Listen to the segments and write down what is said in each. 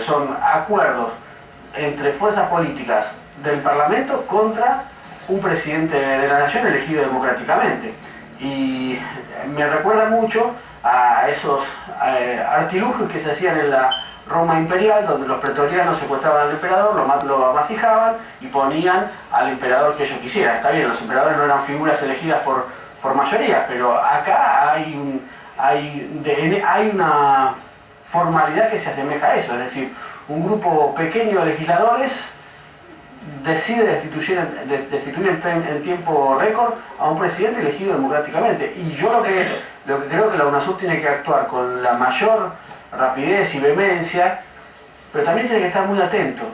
Son acuerdos entre fuerzas políticas del Parlamento contra un presidente de la nación elegido democráticamente. Y me recuerda mucho a esos artilugios que se hacían en la Roma imperial, donde los pretorianos secuestraban al emperador, lo amasijaban y ponían al emperador que ellos quisieran. Está bien, los emperadores no eran figuras elegidas por mayoría, pero acá hay una formalidad que se asemeja a eso, es decir, un grupo pequeño de legisladores decide destituir en tiempo récord a un presidente elegido democráticamente. Y yo lo que creo que la UNASUR tiene que actuar con la mayor rapidez y vehemencia, pero también tiene que estar muy atento,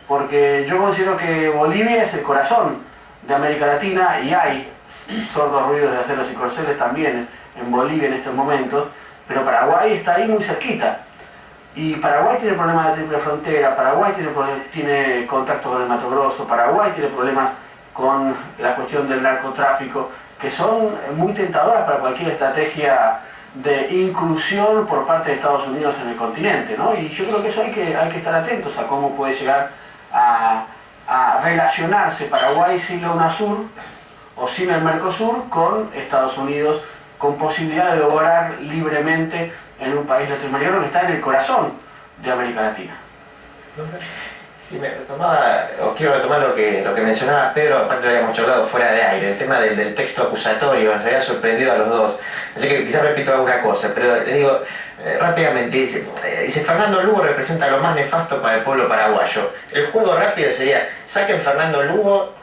porque yo considero que Bolivia es el corazón de América Latina y hay sordos ruidos de aceros y corceles también en Bolivia en estos momentos, pero Paraguay está ahí muy cerquita. Y Paraguay tiene problemas de triple frontera, Paraguay tiene contacto con el Mato Grosso, Paraguay tiene problemas con la cuestión del narcotráfico, que son muy tentadoras para cualquier estrategia de inclusión por parte de Estados Unidos en el continente, ¿no? Y yo creo que eso hay que estar atentos a cómo puede llegar a relacionarse Paraguay sin la UNASUR o sin el Mercosur con Estados Unidos, con posibilidad de obrar libremente en un país latinoamericano que está en el corazón de América Latina. Sí, quiero retomar lo que mencionaba Pedro, aparte lo habíamos hablado fuera de aire, el tema del texto acusatorio, nos había sorprendido a los dos. Así que quizás repito alguna cosa, pero les digo rápidamente, dice Fernando Lugo representa lo más nefasto para el pueblo paraguayo. El juego rápido sería, saquen Fernando Lugo,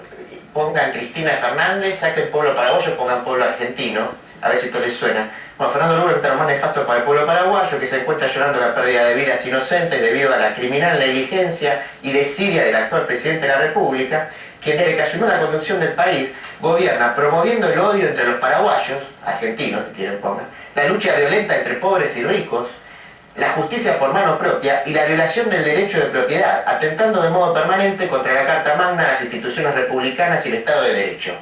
pongan Cristina Fernández, saquen pueblo paraguayo, pongan pueblo argentino, a ver si esto les suena. Bueno, Fernando Lugo representa lo más nefasto para el pueblo paraguayo, que se encuentra llorando la pérdida de vidas inocentes debido a la criminal negligencia y desidia del actual presidente de la República, quien desde que asumió la conducción del país gobierna promoviendo el odio entre los paraguayos, argentinos, si quieren pongan, la lucha violenta entre pobres y ricos, la justicia por mano propia y la violación del derecho de propiedad, atentando de modo permanente contra la Carta Magna, las instituciones republicanas y el Estado de Derecho.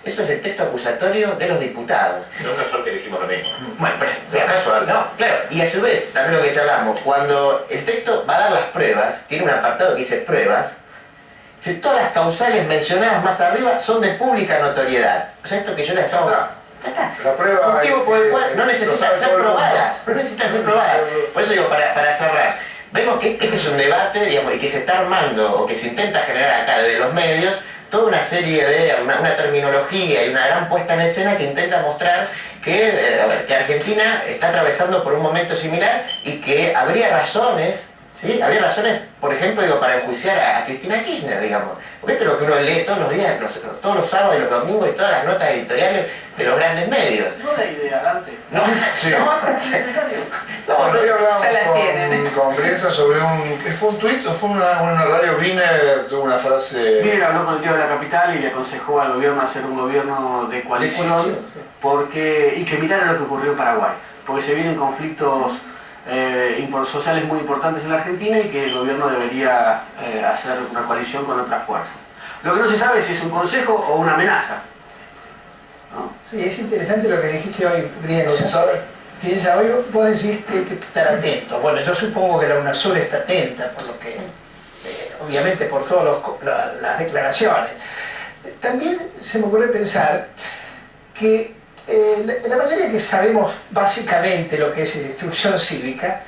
Eso es el texto acusatorio de los diputados. No es casual que dijimos lo mismo. Bueno, pero no es casual, no, claro. Y a su vez, también lo que charlamos, cuando el texto va a dar las pruebas, tiene un apartado que dice pruebas, si todas las causales mencionadas más arriba son de pública notoriedad. O sea, esto que yo les acabo... La prueba motivo por el cual no necesitan ser probadas. No necesitan ser probadas. Por eso digo, para cerrar, vemos que este es un debate, digamos, y que se está armando, o que se intenta generar acá desde los medios, toda una serie de, una terminología y una gran puesta en escena que intenta mostrar que Argentina está atravesando por un momento similar y que habría razones, ¿sí? Habría razones, por ejemplo, digo, para enjuiciar a Cristina Kirchner, digamos. Porque esto es lo que uno lee todos los días, todos los sábados y los domingos y todas las notas editoriales de los grandes medios. No la idea, Dante. No, sí. Ya las tienen. Con Brienza sobre ¿fue un tuit o fue un horario? Tuvo una frase... Wiener habló con el tío de la capital y le aconsejó al gobierno hacer un gobierno de coalición y que mirara lo que ocurrió en Paraguay, porque se vienen conflictos sociales muy importantes en la Argentina y que el gobierno debería hacer una coalición con otras fuerzas. Lo que no se sabe es si es un consejo o una amenaza, ¿no? Sí, es interesante lo que dijiste hoy, Brienza. No se sabe. Piensa, hoy vos decís que hay que estar atento. Bueno, yo supongo que la UNASUR está atenta, por lo que, obviamente por todas las declaraciones. También se me ocurre pensar que la mayoría que sabemos básicamente lo que es instrucción cívica,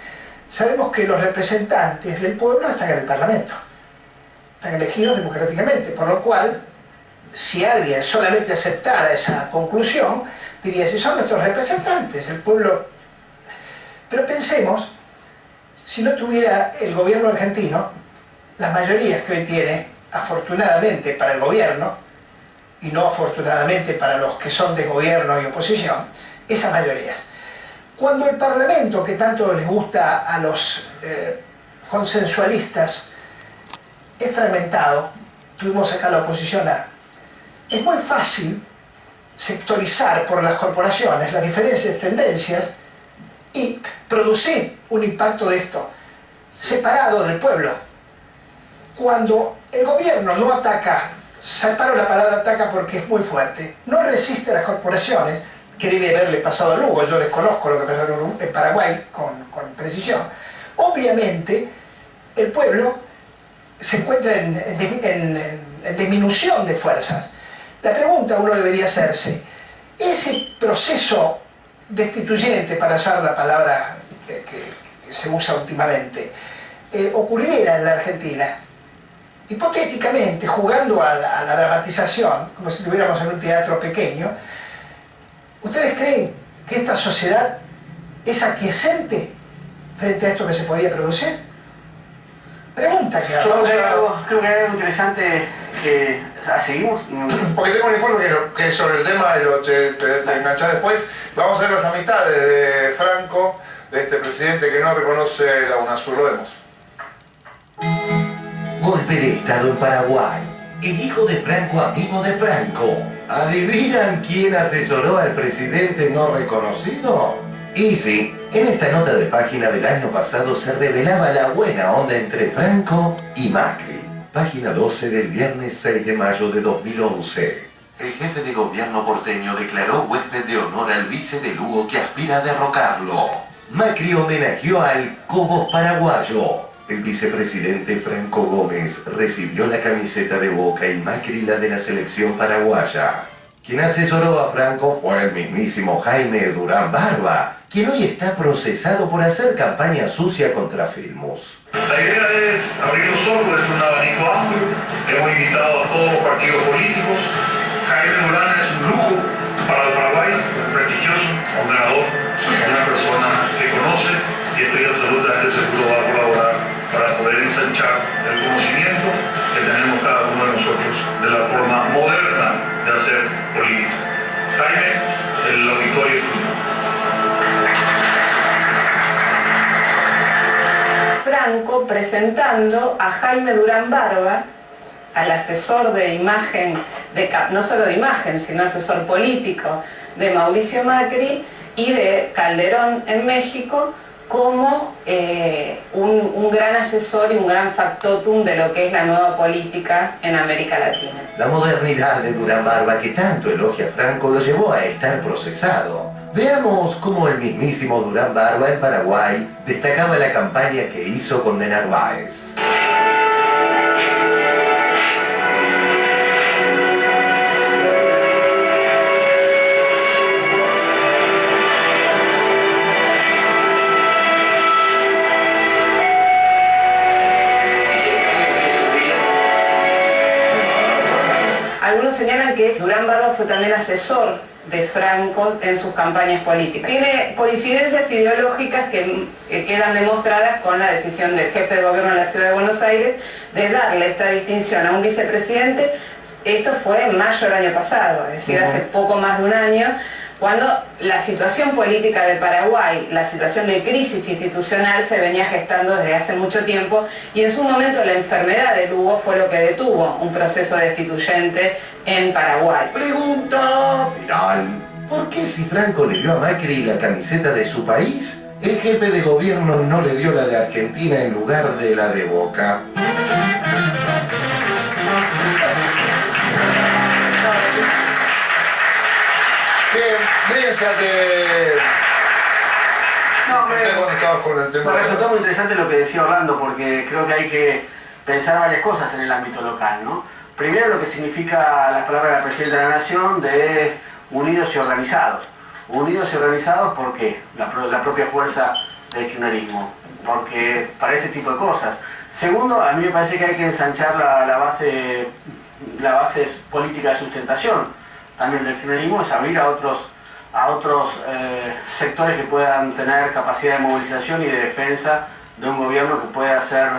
sabemos que los representantes del pueblo están en el Parlamento, están elegidos democráticamente, por lo cual, si alguien solamente aceptara esa conclusión, diría, si son nuestros representantes, el pueblo... Pero pensemos, si no tuviera el gobierno argentino, las mayorías que hoy tiene, afortunadamente para el gobierno, y no afortunadamente para los que son de gobierno y oposición, esas mayorías. Cuando el Parlamento, que tanto les gusta a los consensualistas, es fragmentado, tuvimos acá la oposición A, es muy fácil sectorizar por las corporaciones las diferentes tendencias y producir un impacto de esto separado del pueblo. Cuando el gobierno no ataca, separo la palabra ataca porque es muy fuerte, no resiste a las corporaciones, que debe haberle pasado a Lugo, yo desconozco lo que pasó en Paraguay con precisión, obviamente el pueblo se encuentra en disminución de fuerzas. La pregunta uno debería hacerse, ese proceso destituyente, para usar la palabra que se usa últimamente, ocurriera en la Argentina, hipotéticamente, jugando a la dramatización, como si estuviéramos en un teatro pequeño, ¿ustedes creen que esta sociedad es aquiescente frente a esto que se podía producir? Pregunta que yo creo que hay algo interesante que... ¿Seguimos? Porque tengo un informe que es sobre el tema y te enganchás después. Vamos a ver las amistades de Franco, de este presidente que no reconoce la UNASUR. Lo vemos. Golpe de Estado en Paraguay. El hijo de Franco, amigo de Franco. ¿Adivinan quién asesoró al presidente no reconocido? Y sí, en esta nota de página del año pasado se revelaba la buena onda entre Franco y Macri. Página 12 del viernes 6 de mayo de 2011. El jefe de gobierno porteño declaró huésped de honor al vice de Lugo que aspira a derrocarlo. Macri homenajeó al Cobos paraguayo. El vicepresidente Franco Gómez recibió la camiseta de Boca y Macri la de la selección paraguaya. Quien asesoró a Franco fue el mismísimo Jaime Durán Barba, quien hoy está procesado por hacer campaña sucia contra Filmus. La idea es abrir los ojos, es un abanico amplio. Hemos invitado a todos los partidos políticos. Jaime Durán es un lujo para el Paraguay, prestigioso, ordenador, una persona que conoce y estoy absolutamente seguro va a colaborar para poder ensanchar el conocimiento que tenemos cada uno de nosotros de la forma moderna de hacer política. Jaime, el auditorio es tuyo. Franco presentando a Jaime Durán Barba, al asesor de imagen, no solo de imagen, sino asesor político de Mauricio Macri y de Calderón en México, como un gran asesor y un gran factotum de lo que es la nueva política en América Latina. La modernidad de Durán Barba que tanto elogia Franco lo llevó a estar procesado. Veamos cómo el mismísimo Durán Barba en Paraguay destacaba la campaña que hizo con de Narváez. Algunos señalan que Durán Barba fue también asesor de Franco en sus campañas políticas. Tiene coincidencias ideológicas que quedan demostradas con la decisión del jefe de gobierno de la Ciudad de Buenos Aires de darle esta distinción a un vicepresidente. Esto fue en mayo del año pasado, es decir, hace poco más de un año, cuando la situación política de Paraguay, la situación de crisis institucional se venía gestando desde hace mucho tiempo y en su momento la enfermedad de Lugo fue lo que detuvo un proceso destituyente en Paraguay. Pregunta final. ¿Por qué si Franco le dio a Macri la camiseta de su país, el jefe de gobierno no le dio la de Argentina en lugar de la de Boca? Me resultó muy interesante lo que decía Orlando, porque creo que hay que pensar varias cosas en el ámbito local, ¿no? Primero, lo que significa las palabras del presidente de la Nación de unidos y organizados. Unidos y organizados, ¿por qué? La propia fuerza del kirchnerismo, porque para este tipo de cosas. Segundo, a mí me parece que hay que ensanchar la base política de sustentación también del kirchnerismo, es abrir a otros sectores que puedan tener capacidad de movilización y de defensa de un gobierno que pueda ser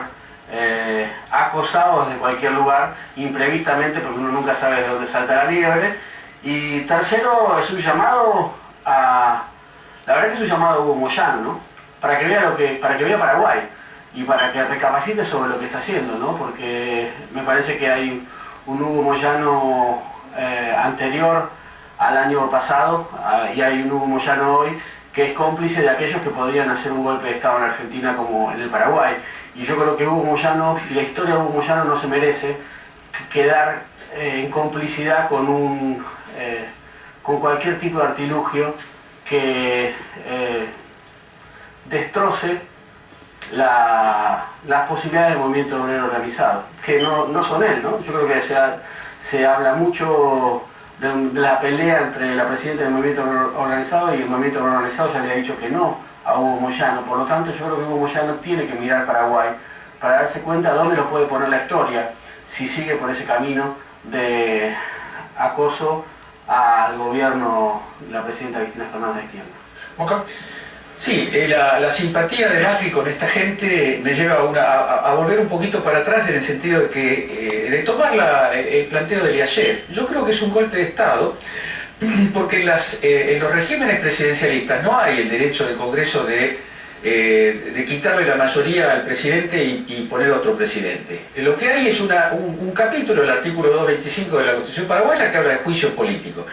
acosado desde cualquier lugar imprevistamente, porque uno nunca sabe de dónde salta la liebre. Y tercero, es un llamado a... La verdad que es un llamado a Hugo Moyano, ¿no? Para que vea Paraguay y para que recapacite sobre lo que está haciendo, ¿no? Porque me parece que hay un Hugo Moyano anterior al año pasado y hay un Hugo Moyano hoy que es cómplice de aquellos que podrían hacer un golpe de Estado en Argentina como en el Paraguay. Y yo creo que Hugo Moyano y la historia de Hugo Moyano no se merece quedar en complicidad con cualquier tipo de artilugio que destroce las posibilidades del movimiento obrero organizado, que no son él, ¿no? Yo creo que se habla mucho de la pelea entre la presidenta del movimiento organizado y el movimiento obrero organizado ya le ha dicho que no a Hugo Moyano. Por lo tanto, yo creo que Hugo Moyano tiene que mirar Paraguay para darse cuenta dónde lo puede poner la historia si sigue por ese camino de acoso al gobierno de la presidenta Cristina Fernández de Kirchner. ¿Okay? Sí, la simpatía de Macri con esta gente me lleva a volver un poquito para atrás en el sentido de que de tomar el planteo de Eliashev. Yo creo que es un golpe de Estado porque en los regímenes presidencialistas no hay el derecho del Congreso de quitarle la mayoría al presidente y poner otro presidente. Lo que hay es un capítulo, el artículo 225 de la Constitución paraguaya, que habla de juicio político.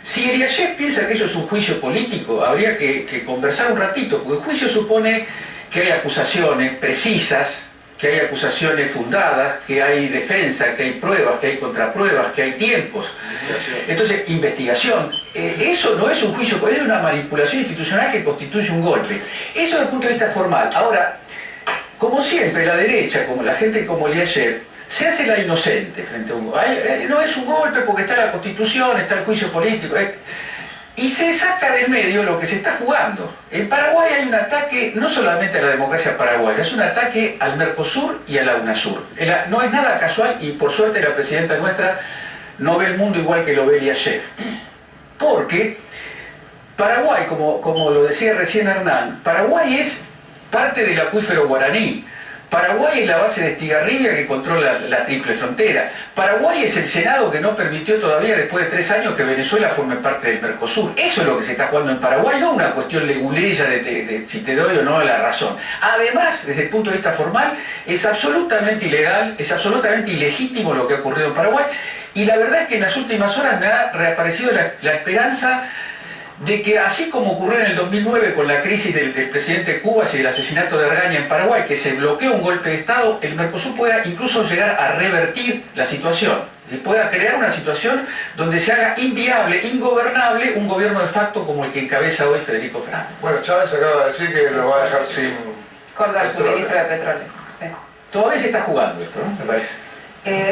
Si Eliashev piensa que eso es un juicio político, habría que conversar un ratito, porque el juicio supone que hay acusaciones precisas, que hay acusaciones fundadas, que hay defensa, que hay pruebas, que hay contrapruebas, que hay tiempos. Entonces, investigación. Eso no es un juicio, es una manipulación institucional que constituye un golpe. Eso desde el punto de vista formal. Ahora, como siempre, la derecha, como la gente como Eliashev, se hace la inocente frente a un golpe. No es un golpe porque está la Constitución, está el juicio político. Y se saca del medio lo que se está jugando. En Paraguay hay un ataque no solamente a la democracia paraguaya, es un ataque al Mercosur y a la UNASUR. No es nada casual y por suerte la presidenta nuestra no ve el mundo igual que lo ve Eliashev. Porque Paraguay, como lo decía recién Hernán, Paraguay es parte del acuífero guaraní. Paraguay es la base de Estigarribia que controla la triple frontera. Paraguay es el Senado que no permitió todavía, después de 3 años, que Venezuela forme parte del Mercosur. Eso es lo que se está jugando en Paraguay, no una cuestión leguleya de si te doy o no la razón. Además, desde el punto de vista formal, es absolutamente ilegal, es absolutamente ilegítimo lo que ha ocurrido en Paraguay. Y la verdad es que en las últimas horas me ha reaparecido la esperanza de que así como ocurrió en el 2009 con la crisis del presidente Cubas y el asesinato de Argaña en Paraguay, que se bloqueó un golpe de Estado, el Mercosur pueda incluso llegar a revertir la situación, y pueda crear una situación donde se haga inviable, ingobernable, un gobierno de facto como el que encabeza hoy Federico Franco. Bueno, Chávez acaba de decir que lo va a dejar sin... Cortar suministro de petróleo. Sí. Todavía se está jugando esto, ¿no? Me parece.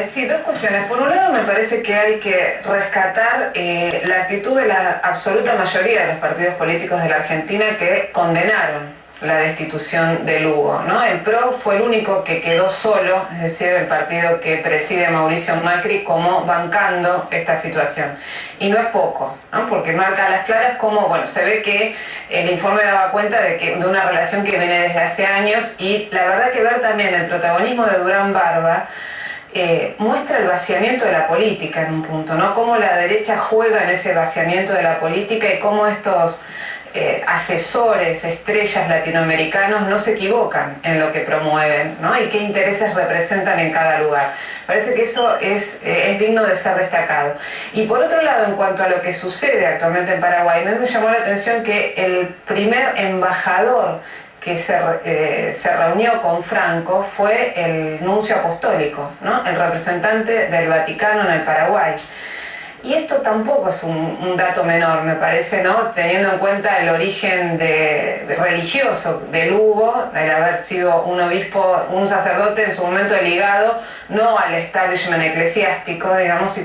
Sí, dos cuestiones. Por un lado, me parece que hay que rescatar la actitud de la absoluta mayoría de los partidos políticos de la Argentina que condenaron la destitución de Lugo, ¿no? El PRO fue el único que quedó solo, es decir, el partido que preside Mauricio Macri, como bancando esta situación. Y no es poco, ¿no? Porque marca a las claras cómo, bueno, se ve que el informe daba cuenta de una relación que viene desde hace años, y la verdad que ver también el protagonismo de Durán Barba muestra el vaciamiento de la política en un punto, ¿no? Cómo la derecha juega en ese vaciamiento de la política y cómo estos asesores, estrellas latinoamericanos no se equivocan en lo que promueven, ¿no? Y qué intereses representan en cada lugar. Parece que eso es digno de ser destacado. Y por otro lado, en cuanto a lo que sucede actualmente en Paraguay, me llamó la atención que el primer embajador que se reunió con Franco fue el nuncio apostólico, ¿no? El representante del Vaticano en el Paraguay. Y esto tampoco es un dato menor, me parece, ¿no? Teniendo en cuenta el origen religioso de Lugo, el haber sido un obispo, un sacerdote en su momento ligado no al establishment eclesiástico, digamos, y